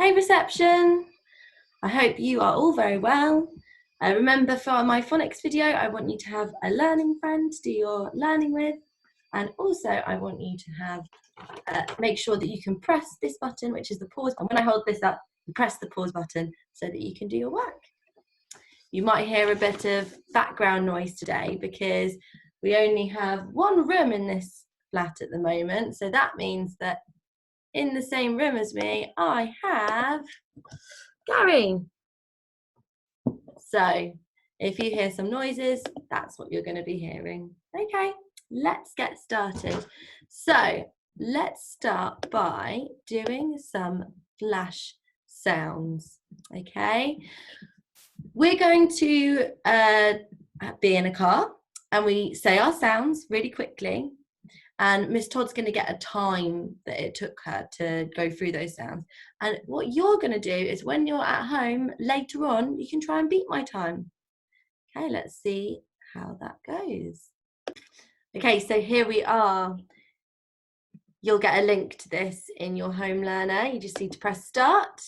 Hey reception, I hope you are all very well. Remember, for my phonics video, I want you to have a learning friend to do your learning with, and also I want you to have make sure that you can press this button, which is the pause, and when I hold this up, you press the pause button so that you can do your work. You might hear a bit of background noise today because we only have one room in this flat at the moment, so that means that in the same room as me, I have Gary. So if you hear some noises, that's what you're going to be hearing. Okay, let's get started. So let's start by doing some flash sounds. Okay, we're going to be in a car and we say our sounds really quickly. And Miss Todd's going to get a time that it took her to go through those sounds. And what you're going to do is when you're at home later on, you can try and beat my time. Okay, let's see how that goes. Okay, so here we are. You'll get a link to this in your home learner. You just need to press start.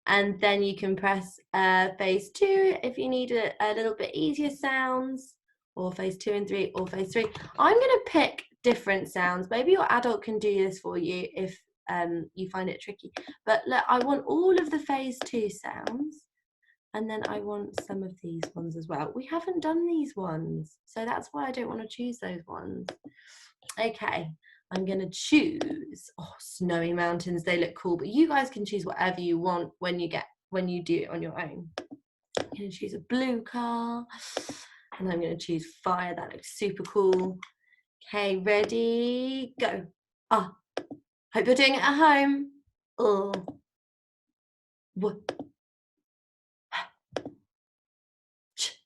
And then you can press phase 2 if you need a little bit easier sounds, or phase 2 and 3, or phase 3. I'm going to pick different sounds. Maybe your adult can do this for you if you find it tricky. But look, I want all of the phase 2 sounds, and then I want some of these ones as well. We haven't done these ones, so that's why I don't want to choose those ones. Okay, I'm going to choose, snowy mountains, they look cool, but you guys can choose whatever you want when you do it on your own. I'm going to choose a blue car, and I'm going to choose fire. That looks super cool. Okay, ready, go. Hope you're doing it at home. What? Just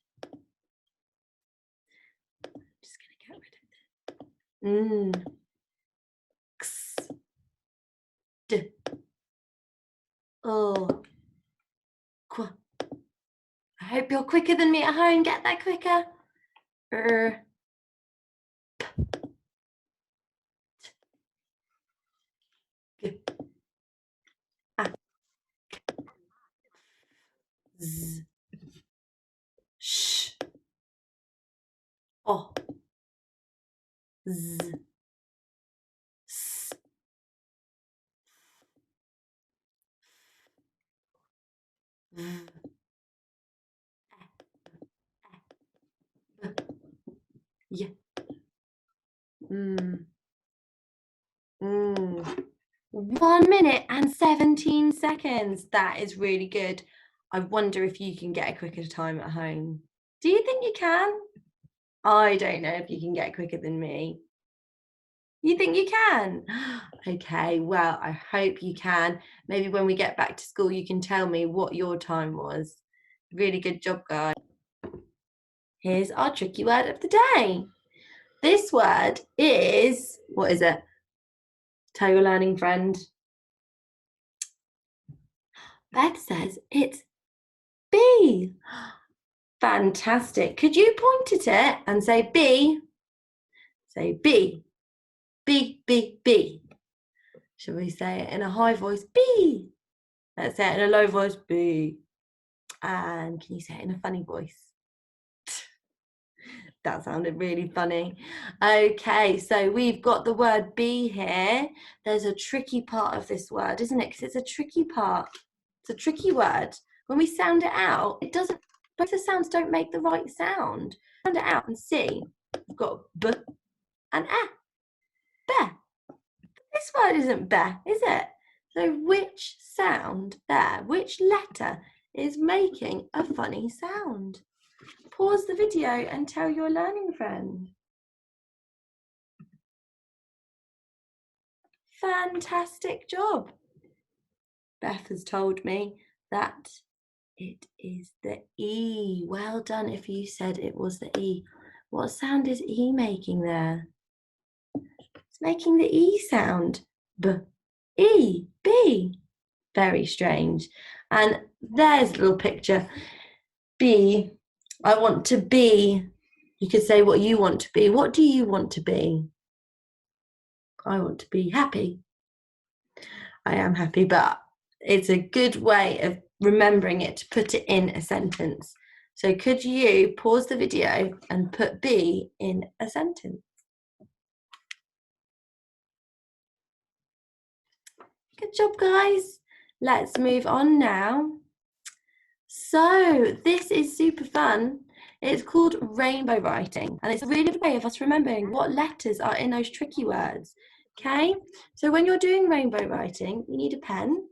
going to get rid of this. X. D. Qu. I hope you're quicker than me at home. Get that quicker. Z. Sh. O. Z. S. V. Yeah. 1 minute and 17 seconds. That is really good. I wonder if you can get a quicker time at home. Do you think you can? I don't know if you can get quicker than me. You think you can? Okay, well, I hope you can. Maybe when we get back to school, you can tell me what your time was. Really good job, guys. Here's our tricky word of the day. This word is, what is it? Tell your learning friend. Beth says it's bee. Fantastic. Could you point at it and say bee? Say bee. Bee, bee, bee. Shall we say it in a high voice? Bee. Let's say it in a low voice. Bee. And can you say it in a funny voice? That sounded really funny. Okay, so we've got the word bee here. There's a tricky part of this word, isn't it? Because it's a tricky part. It's a tricky word. When we sound it out, it doesn't, both the sounds don't make the right sound. Sound it out and see. We've got b and eh. Bear. This word isn't bear, is it? So which sound there, which letter is making a funny sound? Pause the video and tell your learning friend. Fantastic job. Beth has told me that it is the E. Well done if you said it was the E. What sound is E making there? It's making the E sound. B, E, B. Very strange. And there's a little picture. B. I want to be. You could say what you want to be. What do you want to be? I want to be happy. I am happy, but it's a good way of remembering it to put it in a sentence. So could you pause the video and put B in a sentence? Good job, guys. Let's move on now. So this is super fun. It's called rainbow writing, and it's a really good way of us remembering what letters are in those tricky words. Okay, so when you're doing rainbow writing, you need a pen,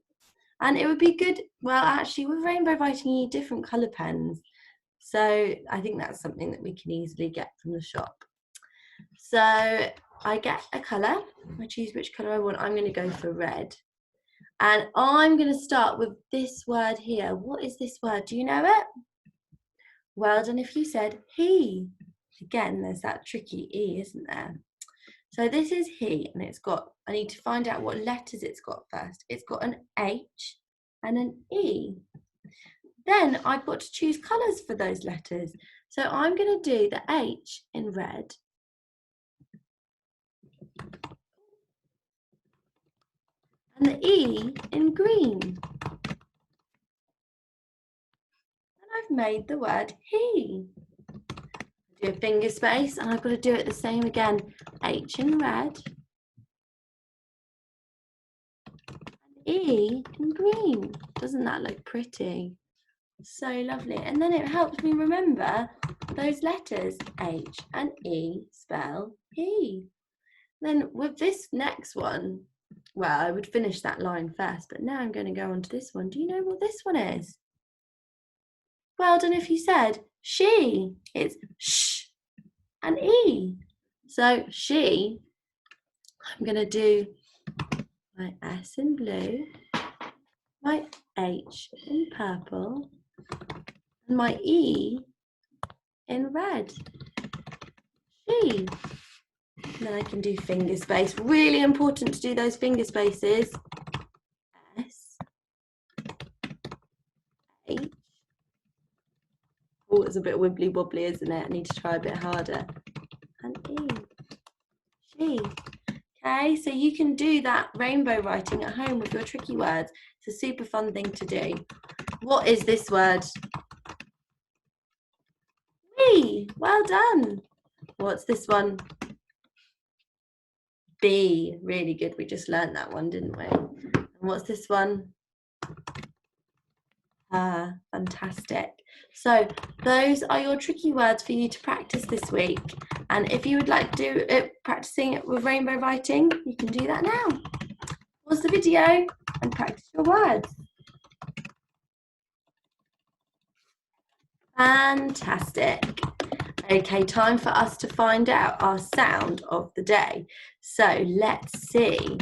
and it would be good, well, actually with rainbow writing, you need different colour pens. So I think that's something that we can easily get from the shop. So I get a colour, I choose which colour I want. I'm going to go for red. And I'm going to start with this word here. What is this word? Do you know it? Well done if you said he. Again, there's that tricky E, isn't there? So this is he, and it's got, I need to find out what letters it's got first. It's got an H and an E. Then I've got to choose colours for those letters. So I'm going to do the H in red. And the E in green. And I've made the word he. Do a finger space, and I've got to do it the same again. H in red. And E in green. Doesn't that look pretty? So lovely. And then it helps me remember those letters. H and E spell he. Then with this next one, well, I would finish that line first, but now I'm going to go on to this one. Do you know what this one is? Well done if you said she. It's sh and E. So she, I'm going to do my S in blue, my H in purple, and my E in red. She. Then I can do finger space. Really important to do those finger spaces. S, H. Oh, it's a bit wibbly wobbly, isn't it? I need to try a bit harder. And E. She. Okay, so you can do that rainbow writing at home with your tricky words. It's a super fun thing to do. What is this word? B. Well done. What's this one? B. Really good. We just learned that one, didn't we? And what's this one? Fantastic. So those are your tricky words for you to practice this week. And if you would like to do it, practicing it with rainbow writing, you can do that now. Pause the video and practice your words. Fantastic. Okay, time for us to find out our sound of the day. So let's see.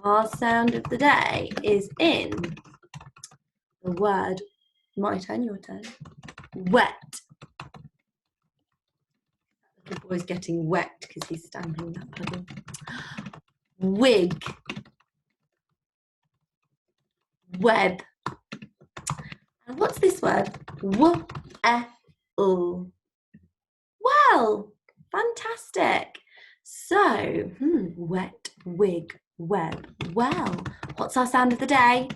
Our sound of the day is in the word, my turn, your turn, wet. The boy's getting wet because he's stamping that puddle. Wig. Web. And what's this word? W-e-l. Well, fantastic. So, wet, wig, web. Well, what's our sound of the day?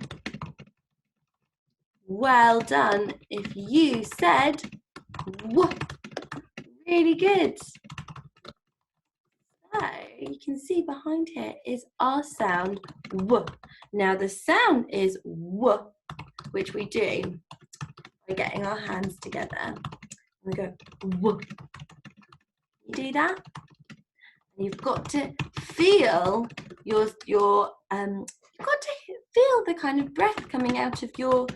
Well done if you said w. Really good. So you can see behind here is our sound w. Now the sound is w, which we do by getting our hands together. We go w. You do that, and you've got to feel you've got to feel the kind of breath coming out of your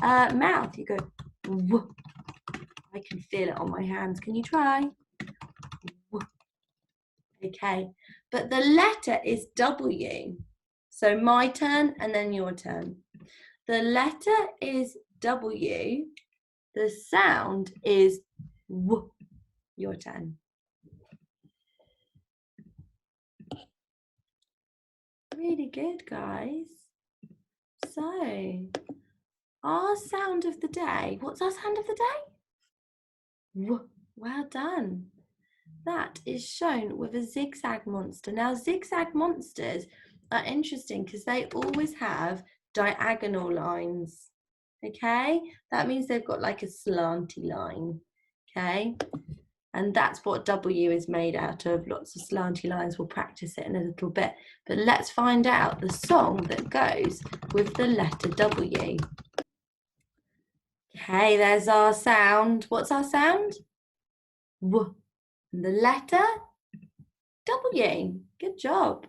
mouth. You go w. I can feel it on my hands. Can you try? Okay, but the letter is W. So my turn and then your turn. The letter is W. The sound is W. Your turn. Really good, guys. So, our sound of the day. What's our sound of the day? W. Well done. That is shown with a zigzag monster. Now, zigzag monsters are interesting because they always have diagonal lines. Okay, that means they've got like a slanty line. Okay, and that's what W is made out of. Lots of slanty lines. We'll practice it in a little bit, but let's find out the song that goes with the letter W. Okay, there's our sound. What's our sound? W. And the letter W. Good job.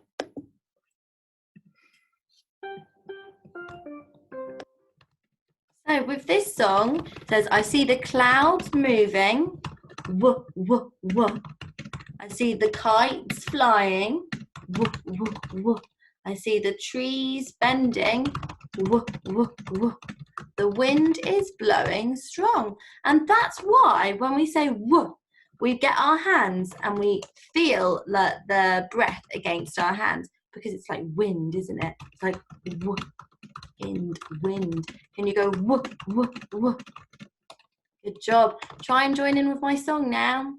So with this song, it says, I see the clouds moving. W, w, w. I see the kites flying. W, w, w. I see the trees bending. W, w, w. The wind is blowing strong. And that's why when we say w, we get our hands and we feel the breath against our hands, because it's like wind, isn't it? It's like w, wind. Can you go w, w, w? Good job. Try and join in with my song now.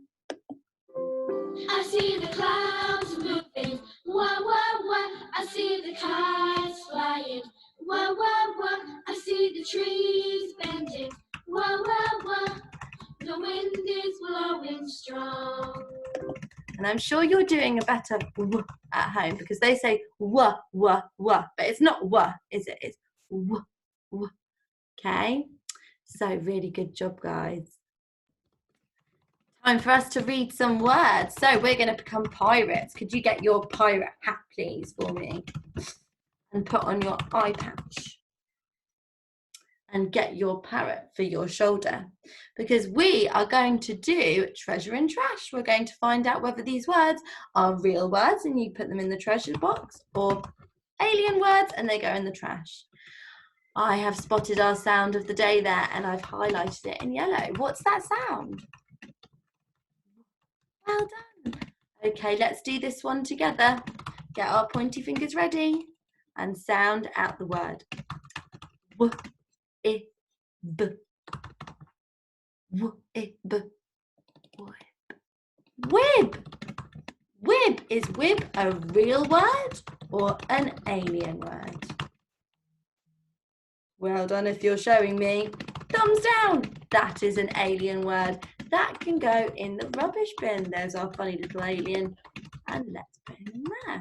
I see the clouds moving, wah, wah, wah. I see the kites flying, wah, wah, wah. I see the trees bending, wah, wah, wah. The wind is blowing strong. And I'm sure you're doing a better w at home, because they say wah, wah, wah, but it's not wah, is it? It's w, w. Okay, so really good job, guys. Time for us to read some words. So we're going to become pirates. Could you get your pirate hat, please, for me? And put on your eye patch. And get your parrot for your shoulder. Because we are going to do treasure and trash. We're going to find out whether these words are real words and you put them in the treasure box, or alien words and they go in the trash. I have spotted our sound of the day there and I've highlighted it in yellow. What's that sound? Well done. Okay, let's do this one together. Get our pointy fingers ready and sound out the word. W, I, b. W, I, b. Wib. Wib. Is wib a real word or an alien word? Well done if you're showing me. Thumbs down. That is an alien word. That can go in the rubbish bin. There's our funny little alien. And let's put him in there.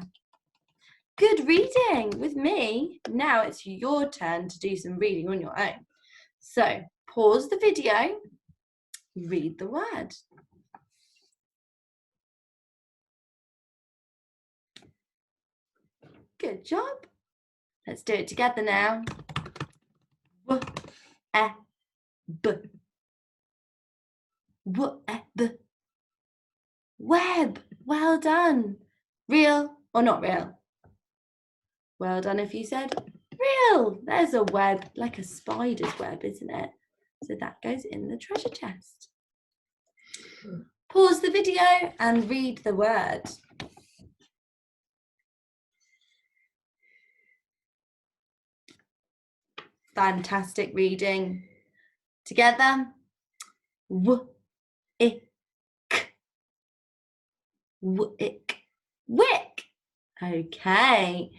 Good reading with me. Now it's your turn to do some reading on your own. So pause the video, read the word. Good job. Let's do it together now. W, e, b. W, e, b. Web. Well done. Real or not real? Well done if you said real. There's a web, like a spider's web, isn't it? So that goes in the treasure chest. Pause the video and read the word. Fantastic reading. Together. W, I, k. Wick. Wick. Okay.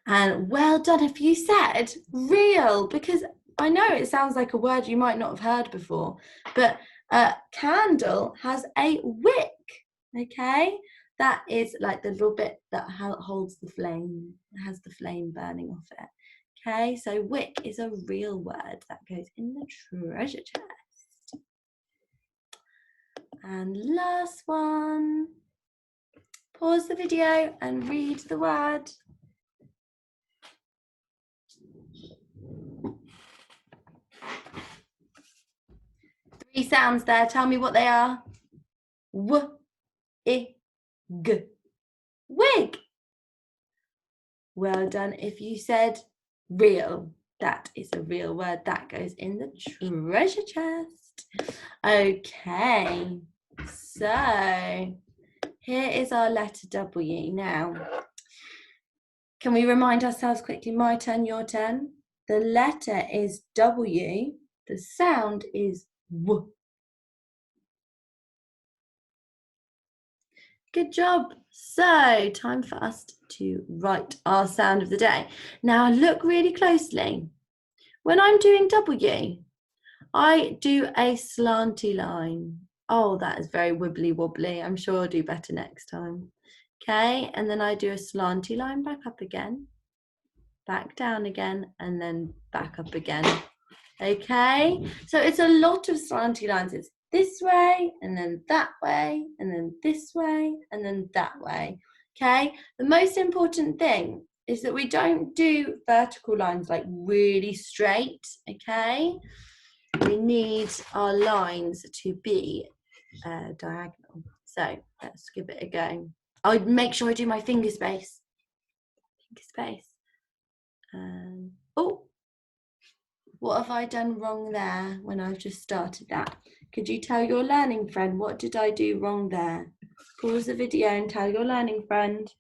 And well done if you said real, because I know it sounds like a word you might not have heard before, but a candle has a wick. Okay. That is like the little bit that holds the flame. It has the flame burning off it. Okay, so wick is a real word that goes in the treasure chest. And last one. Pause the video and read the word. Three sounds there. Tell me what they are. W, I, g. Wig. Well done if you said real. That is a real word. That goes in the treasure chest. Okay, so here is our letter W. Now, can we remind ourselves quickly? My turn, your turn. The letter is W. The sound is W. Good job. So time for us to write our sound of the day. Now look really closely. When I'm doing W, I do a slanty line. Oh, that is very wibbly wobbly. I'm sure I'll do better next time. Okay, and then I do a slanty line back up again, back down again, and then back up again. Okay, so it's a lot of slanty lines. It's this way, and then that way, and then this way, and then that way. Okay, the most important thing is that we don't do vertical lines like really straight. Okay, we need our lines to be diagonal. So let's give it a go. I'll make sure I do my finger space. Finger space. Oh, what have I done wrong there when I've just started that? Could you tell your learning friend what did I do wrong there? Pause the video and tell your learning friend.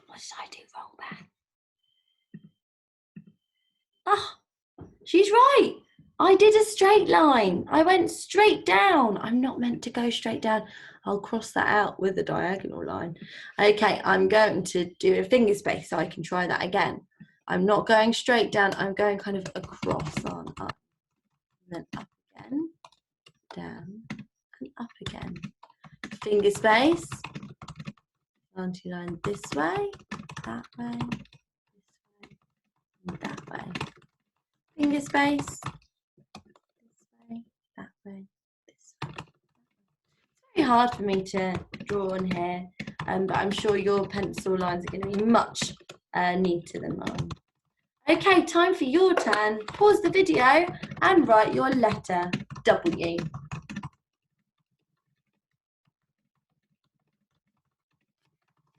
What did I do wrong there? Oh, she's right. I did a straight line. I went straight down. I'm not meant to go straight down. I'll cross that out with a diagonal line. Okay, I'm going to do a finger space so I can try that again. I'm not going straight down. I'm going kind of across on up, and then up again, down, and up again. Finger space. Slanty line this way, that way, this way, and that way. Finger space. That way, this way. It's very hard for me to draw on here, but I'm sure your pencil lines are going to be much neater than mine. Okay, time for your turn. Pause the video and write your letter W.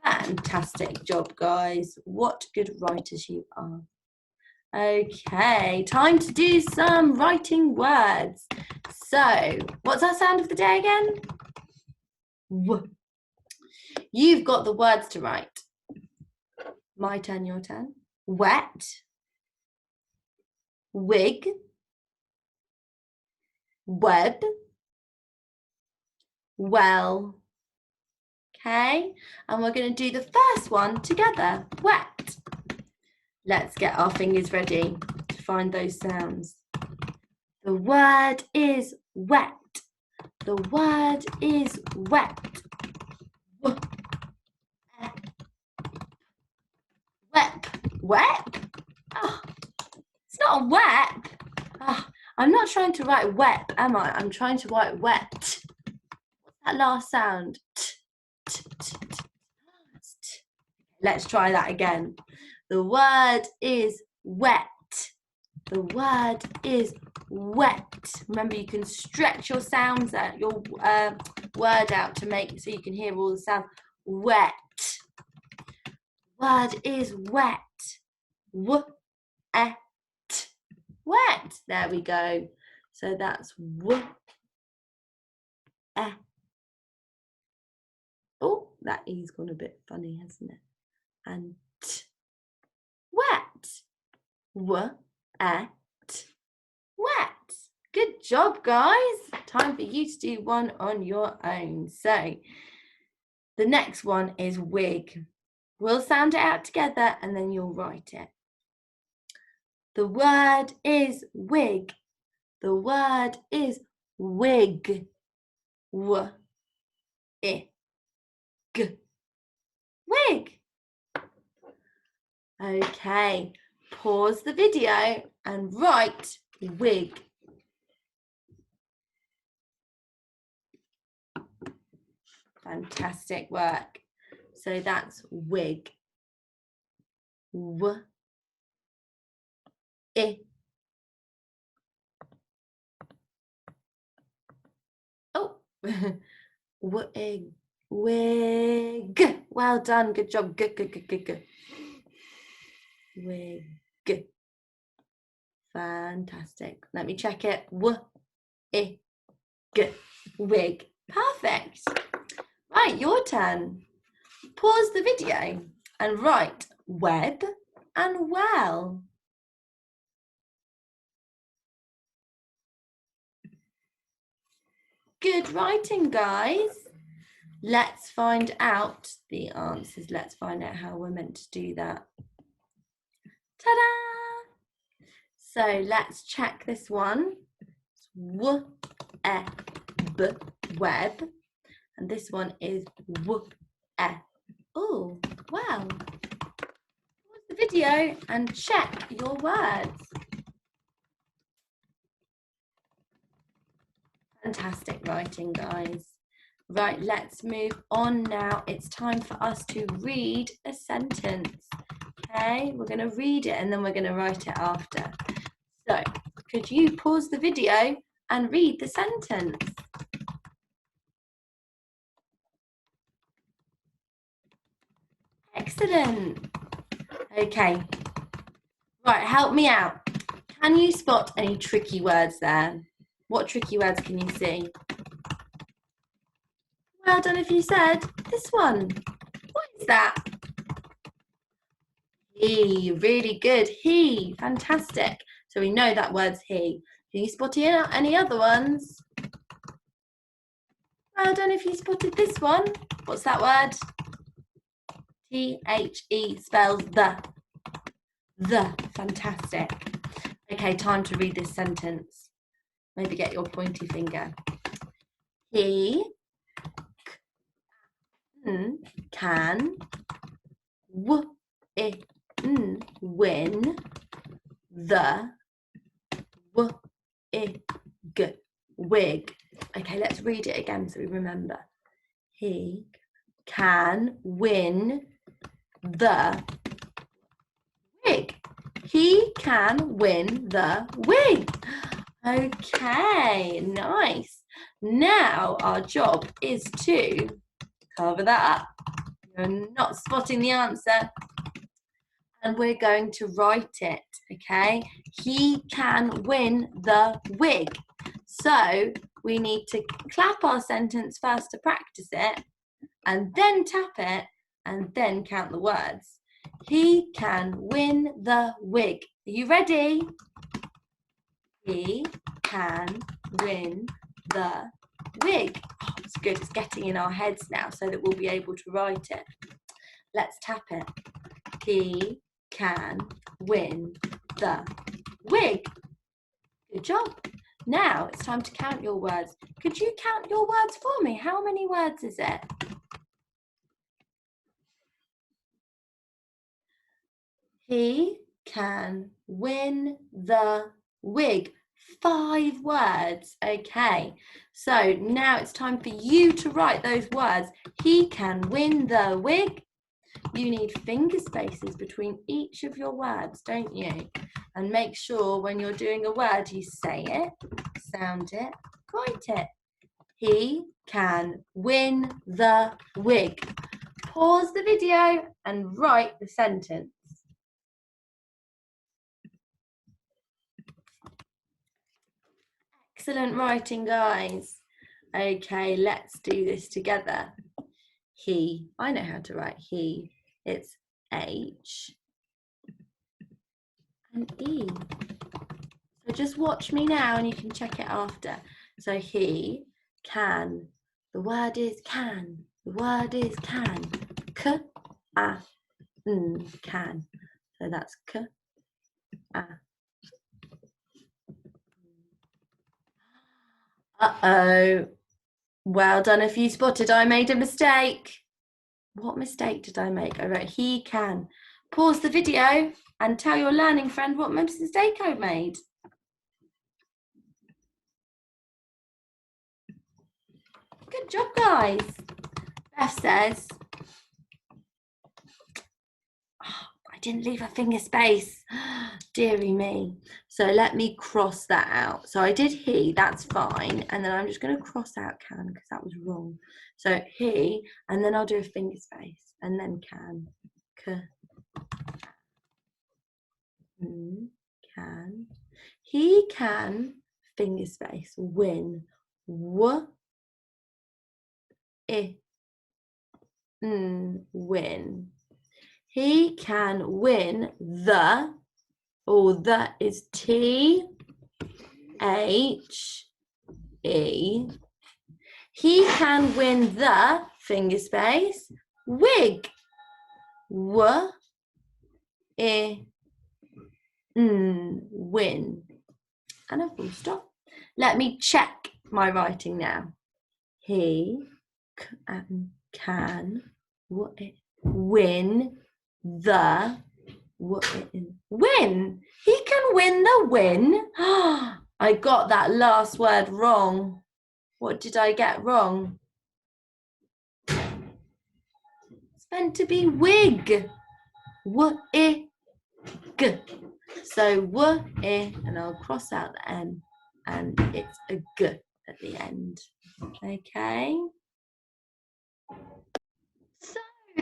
Fantastic job, guys. What good writers you are. Okay, time to do some writing words. So, what's our sound of the day again? W. You've got the words to write. My turn, your turn. Wet. Wig. Web. Well. Okay, and we're going to do the first one together. Wet. Let's get our fingers ready to find those sounds. The word is wet. The word is wet. Wep. Wep? Oh, it's not a wep. Oh, I'm not trying to write wep, am I? I'm trying to write wet. What's that last sound? T, t, t, t. Let's try that again. The word is wet. The word is wet. Remember, you can stretch your sounds out, your word out to make it so you can hear all the sounds. Wet. Word is wet. W-et. Wet. There we go. So that's w-e. Oh, that e's gone a bit funny, hasn't it? And t. Wet. W-et. Wet. Good job, guys. Time for you to do one on your own. So the next one is wig. We'll sound it out together and then you'll write it. The word is wig. The word is wig. W-i-g. Wig. Okay, pause the video and write wig. Fantastic work. So that's wig. W-i. Oh, wig. Wig. Well done. Good job. Good, good, good, good, good. Wig. Fantastic. Let me check it. W-i-g. Wig. Perfect. Right, your turn. Pause the video and write web and well. Good writing, guys. Let's find out the answers. Let's find out how we're meant to do that. Ta-da! So let's check this one. W-e-b, web. And this one is w-e. Oh, wow. Pause the video and check your words. Fantastic writing, guys. Right, let's move on now. It's time for us to read a sentence. Okay, we're going to read it and then we're going to write it after. So, could you pause the video and read the sentence? Excellent. Okay. Right, help me out. Can you spot any tricky words there? What tricky words can you see? Well done if you said this one. What is that? He, really good. He, fantastic. So we know that word's he. Can you spot any other ones? Well done if you spotted this one. What's that word? T-H-E spells the. The, fantastic. Okay, time to read this sentence. Maybe get your pointy finger. He can win the wig. Okay, let's read it again so we remember. He can win the wig. He can win the wig. Okay, nice. Now our job is to cover that up. You're not spotting the answer. And we're going to write it, okay? He can win the wig. So we need to clap our sentence first to practice it, and then tap it, and then count the words. He can win the wig. Are you ready? He can win the wig. Oh, it's good. It's getting in our heads now so that we'll be able to write it. Let's tap it. He can win the wig. Good job. Now it's time to count your words. Could you count your words for me? How many words is it? He can win the wig. 5 words. Okay, so now it's time for you to write those words. He can win the wig. You need finger spaces between each of your words, don't you? And make sure when you're doing a word, you say it, sound it, write it. He can win the wig. Pause the video and write the sentence. Excellent writing, guys. Okay, let's do this together. He, I know how to write he. It's H and E. So just watch me now and you can check it after. So he can. The word is can. The word is can. Can. So that's a. Uh-oh. Well done if you spotted I made a mistake. What mistake did I make? I wrote he can. Pause the video and tell your learning friend what mistake I made. Good job, guys. Beth says, oh, I didn't leave a finger space. Dearie me. So let me cross that out. So I did he, that's fine. And then I'm just going to cross out can because that was wrong. So he, and then I'll do a finger space and then can. Can. He can, finger space, win. Win. He can win the, the is T-H-E, He can win the finger space wig. W I N win. And a full stop. Let me check my writing now. He can win the win. He can win the win. I got that last word wrong. What did I get wrong? It's meant to be wig. W-I-G. So w-I, and I'll cross out the N, and it's a G at the end. Okay. So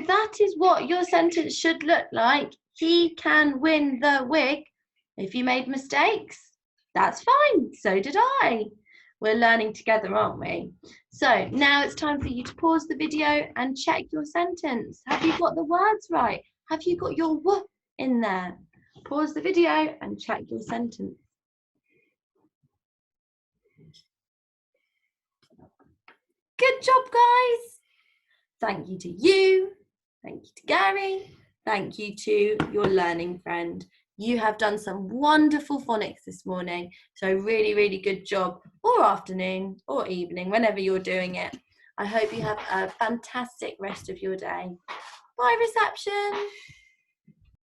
that is what your sentence should look like. He can win the wig. If you made mistakes, that's fine. So did I. We're learning together, aren't we? So now it's time for you to pause the video and check your sentence. Have you got the words right? Have you got your w in there? Pause the video and check your sentence. Good job, guys. Thank you to you. Thank you to Gary. Thank you to your learning friend. You have done some wonderful phonics this morning. So really, really good job, or afternoon or evening, whenever you're doing it. I hope you have a fantastic rest of your day. Bye, reception.